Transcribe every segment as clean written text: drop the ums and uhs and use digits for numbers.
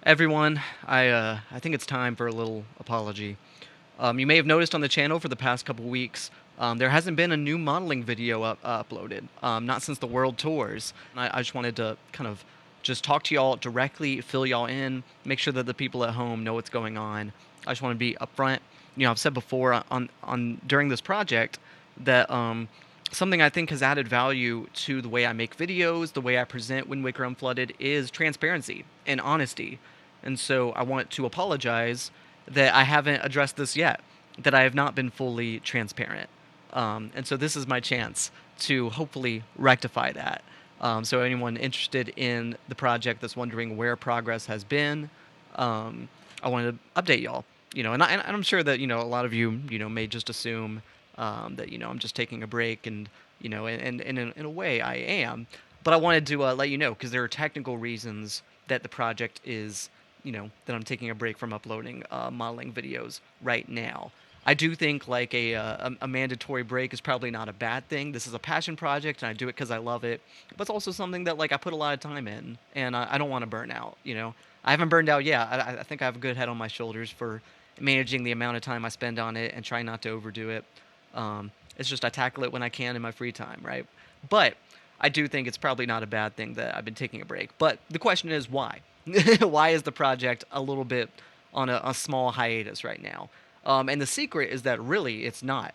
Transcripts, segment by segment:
Everyone, I think it's time for a little apology. You may have noticed on the channel for the past couple weeks, there hasn't been a new modeling video uploaded, not since the world tours. I just wanted to kind of just talk to y'all directly, fill y'all in, make sure that the people at home know what's going on. I just want to be upfront. I've said before on during this project that something I think has added value to the way I make videos, the way I present Wind Waker Unflooded, is transparency and honesty. And so I want to apologize that I haven't addressed this yet, that I have not been fully transparent. And so this is my chance to hopefully rectify that. So anyone interested in the project that's wondering where progress has been, I wanted to update y'all. And I'm sure that a lot of you may just assume that I'm just taking a break, and and in a way I am. But I wanted to let you know, because there are technical reasons that the project is that I'm taking a break from uploading modeling videos right now. I do think like a mandatory break is probably not a bad thing. This is a passion project, and I do it because I love it. But it's also something that like I put a lot of time in, and I don't want to burn out. I haven't burned out yet. I think I have a good head on my shoulders for managing the amount of time I spend on it and trying not to overdo it. It's just I tackle it when I can in my free time, right? But I do think it's probably not a bad thing that I've been taking a break. But the question is why? Why is the project a little bit on a small hiatus right now? And the secret is that really it's not.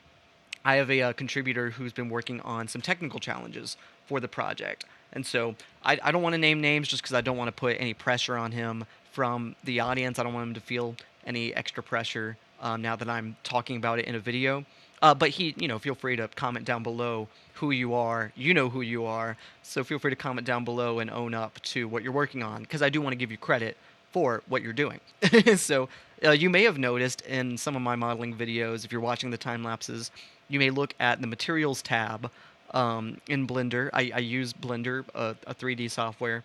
I have a contributor who's been working on some technical challenges for the project. And so I don't want to name names just because I don't want to put any pressure on him from the audience. I don't want him to feel any extra pressure now that I'm talking about it in a video. But feel free to comment down below who you are. You know who you are. So feel free to comment down below and own up to what you're working on, because I do want to give you credit for what you're doing. So you may have noticed in some of my modeling videos, if you're watching the time lapses, you may look at the materials tab in Blender. I use Blender, a 3D software,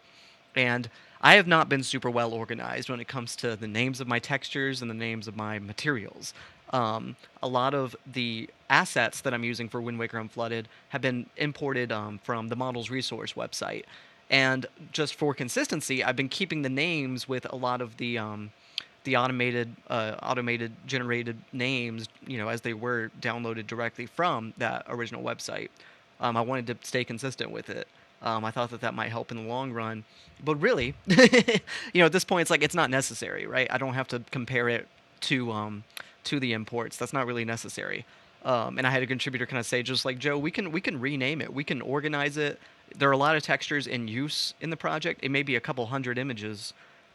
and I have not been super well organized when it comes to the names of my textures and the names of my materials. A lot of the assets that I'm using for Wind Waker Unflooded have been imported from the Models Resource website. And just for consistency, I've been keeping the names with a lot of the automated generated names, as they were downloaded directly from that original website. I wanted to stay consistent with it. I thought that might help in the long run. But really, at this point, it's like it's not necessary, right? I don't have to compare it to the imports. That's not really necessary. And I had a contributor kind of say, just like, Joe, we can rename it. We can organize it. There are a lot of textures in use in the project. It may be a couple hundred images.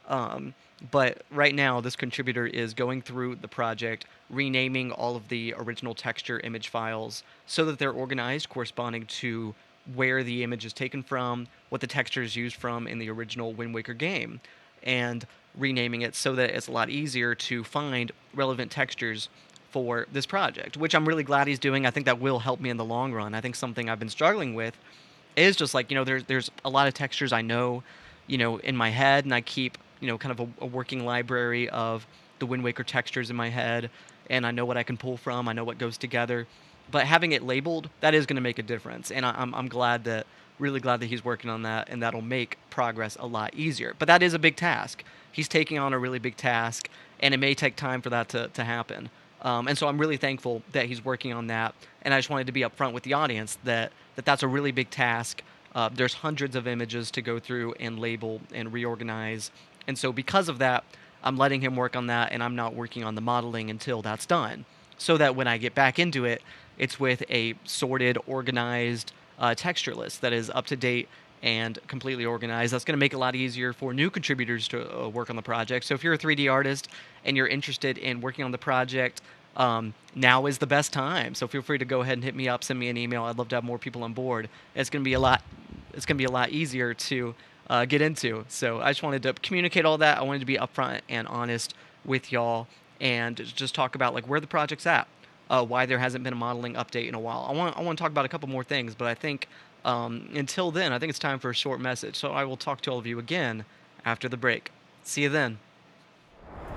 But right now, this contributor is going through the project, renaming all of the original texture image files so that they're organized corresponding to where the image is taken from, what the texture is used from in the original Wind Waker game, and renaming it so that it's a lot easier to find relevant textures for this project, which I'm really glad he's doing. I think that will help me in the long run. I think something I've been struggling with is just like, there's a lot of textures I know, in my head, and I keep, kind of a working library of the Wind Waker textures in my head, and I know what I can pull from, I know what goes together. But having it labeled, that is going to make a difference, and I'm really glad that he's working on that, and that'll make progress a lot easier. But that is a big task. He's taking on a really big task, and it may take time for that to happen. And so I'm really thankful that he's working on that, and I just wanted to be upfront with the audience that that's a really big task. There's hundreds of images to go through and label and reorganize, and so because of that, I'm letting him work on that, and I'm not working on the modeling until that's done, so that when I get back into it, it's with a sorted, organized texture list that is up to date and completely organized. That's going to make it a lot easier for new contributors to work on the project. So if you're a 3D artist and you're interested in working on the project, now is the best time. So feel free to go ahead and hit me up, send me an email. I'd love to have more people on board. It's going to be a lot easier to get into. So I just wanted to communicate all that. I wanted to be upfront and honest with y'all and just talk about like where the project's at, why there hasn't been a modeling update in a while. I want to talk about a couple more things, but I think until then, I think it's time for a short message. So I will talk to all of you again after the break. See you then.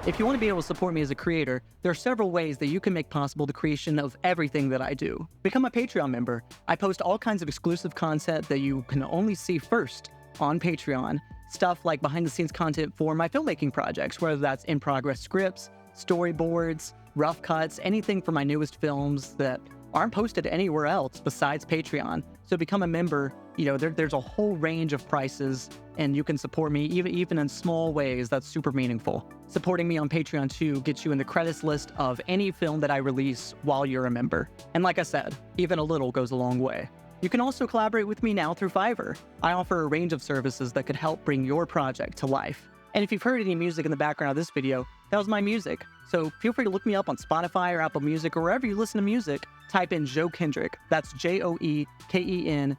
If you want to be able to support me as a creator, there are several ways that you can make possible the creation of everything that I do. Become a Patreon member. I post all kinds of exclusive content that you can only see first on Patreon, stuff like behind-the-scenes content for my filmmaking projects, whether that's in-progress scripts, storyboards, rough cuts, anything for my newest films that aren't posted anywhere else besides Patreon. So become a member. There's a whole range of prices, and you can support me even in small ways. That's super meaningful. Supporting me on Patreon too gets you in the credits list of any film that I release while you're a member. And like I said, even a little goes a long way. You can also collaborate with me now through Fiverr. I offer a range of services that could help bring your project to life. And if you've heard any music in the background of this video, that was my music. So feel free to look me up on Spotify or Apple Music or wherever you listen to music. Type in Joe Kendrick. That's JoeKendrick.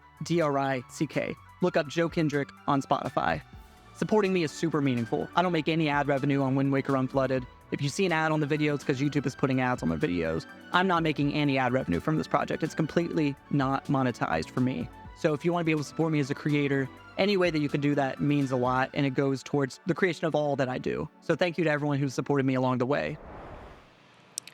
Look up Joe Kendrick on Spotify. Supporting me is super meaningful. I don't make any ad revenue on Wind Waker Unflooded. If you see an ad on the videos, because YouTube is putting ads on my videos, I'm not making any ad revenue from this project. It's completely not monetized for me. So if you want to be able to support me as a creator, any way that you can do that means a lot, and it goes towards the creation of all that I do. So thank you to everyone who's supported me along the way.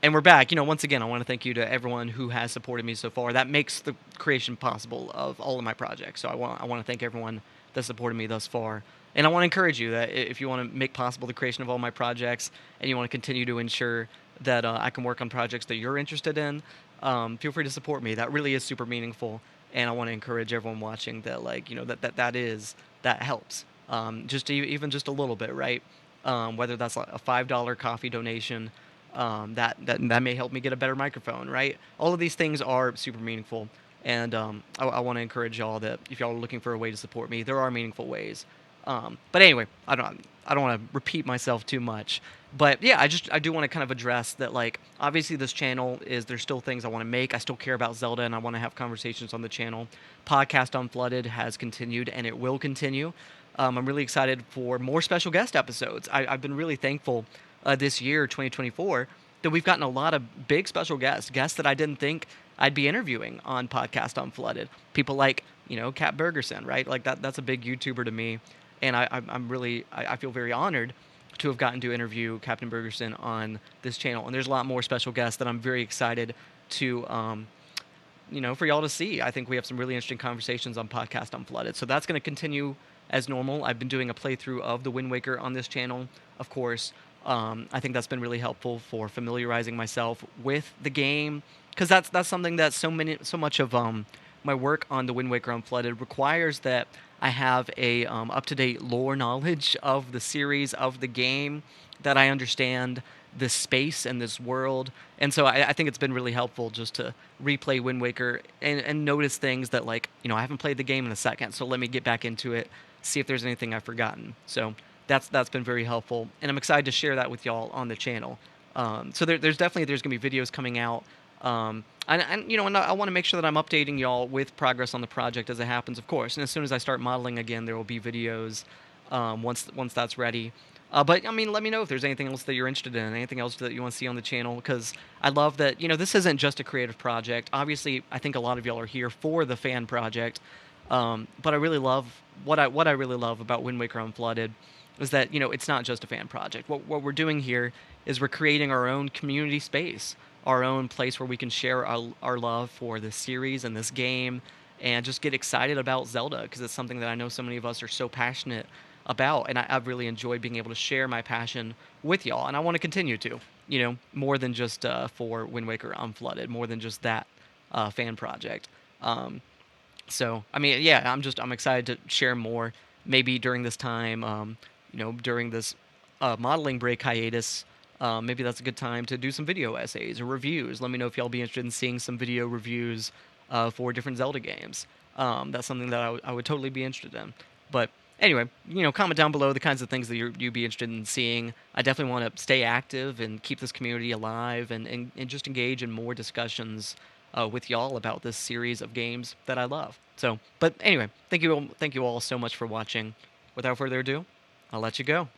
And we're back. Once again, I want to thank you to everyone who has supported me so far. That makes the creation possible of all of my projects. So I want to thank everyone that supported me thus far. And I want to encourage you that if you want to make possible the creation of all my projects, and you want to continue to ensure that I can work on projects that you're interested in, feel free to support me. That really is super meaningful. And I want to encourage everyone watching that, that helps. Even just a little bit, right? Whether that's like a $5 coffee donation, that may help me get a better microphone, right? All of these things are super meaningful, and I want to encourage y'all that if y'all are looking for a way to support me, there are meaningful ways. But anyway, I don't want to repeat myself too much. But yeah, I do want to kind of address that, obviously this channel there's still things I want to make. I still care about Zelda, and I want to have conversations on the channel. Podcast Unflooded has continued, and it will continue. I'm really excited for more special guest episodes. I've been really thankful this year, 2024, that we've gotten a lot of big special guests that I didn't think I'd be interviewing on Podcast Unflooded. People like, Kat Bergerson, right? That's a big YouTuber to me. And I feel very honored to have gotten to interview Captain Bergerson on this channel. And there's a lot more special guests that I'm very excited to, for y'all to see. I think we have some really interesting conversations on Podcast Unflooded. So that's going to continue as normal. I've been doing a playthrough of the Wind Waker on this channel, of course. I think that's been really helpful for familiarizing myself with the game, because that's something that so much of my work on the Wind Waker Unflooded requires that I have a up-to-date lore knowledge of the series, of the game, that I understand this space and this world. And so I think it's been really helpful just to replay Wind Waker and notice things that, I haven't played the game in a second, so let me get back into it, see if there's anything I've forgotten. So that's been very helpful, and I'm excited to share that with y'all on the channel. So there's going to be videos coming out. And I want to make sure that I'm updating y'all with progress on the project as it happens, of course. And as soon as I start modeling again, there will be videos once that's ready. But let me know if there's anything else that you're interested in, anything else that you want to see on the channel, because I love that, this isn't just a creative project. Obviously, I think a lot of y'all are here for the fan project. But I really love what I really love about Wind Waker Unflooded is that, it's not just a fan project. What we're doing here is we're creating our own community space, our own place where we can share our love for this series and this game, and just get excited about Zelda, because it's something that I know so many of us are so passionate about, and I've really enjoyed being able to share my passion with y'all, and I want to continue to, more than just for Wind Waker Unflooded, more than just that fan project. So, yeah, I'm excited to share more, maybe during this time, during this modeling break hiatus. Maybe that's a good time to do some video essays or reviews. Let me know if y'all be interested in seeing some video reviews for different Zelda games. That's something that I would totally be interested in. But anyway, comment down below the kinds of things that you'd be interested in seeing. I definitely want to stay active and keep this community alive and just engage in more discussions with y'all about this series of games that I love. So, but anyway, thank you all so much for watching. Without further ado, I'll let you go.